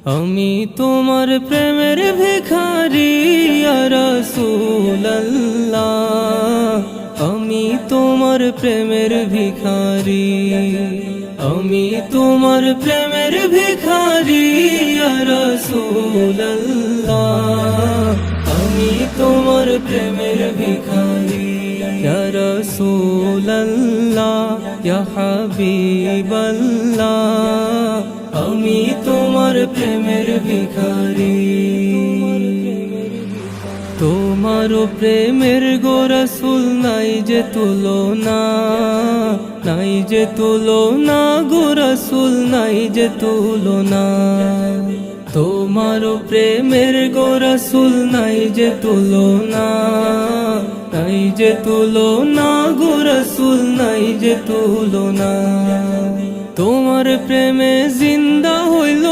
আমি তোমার প্রেমের ভিখারি ইয়া রাসূলুল্লাহ, আমি তোমার প্রেমের ভিখারি, আমি তোমার প্রেমের ভিখারি ইয়া রাসূলুল্লাহ, আমি তোমার প্রেমের ভিখারি ইয়া রাসূলুল্লাহ, ইয়া হাবিবাল্লাহ, আমি তোমার প্রেমের ভিখারি। তোমার প্রেমের গো রাসূল নাই যে তুলনা, নাই যে তুলনা গো রাসূল নাই যে তুলনা। তোমার প্রেমের গো রাসূল নাই যে তুলনা, নাই যে তুলনা গো রাসূল নাই যে তুলনা। তোমার প্রেমে জিন্দা হইল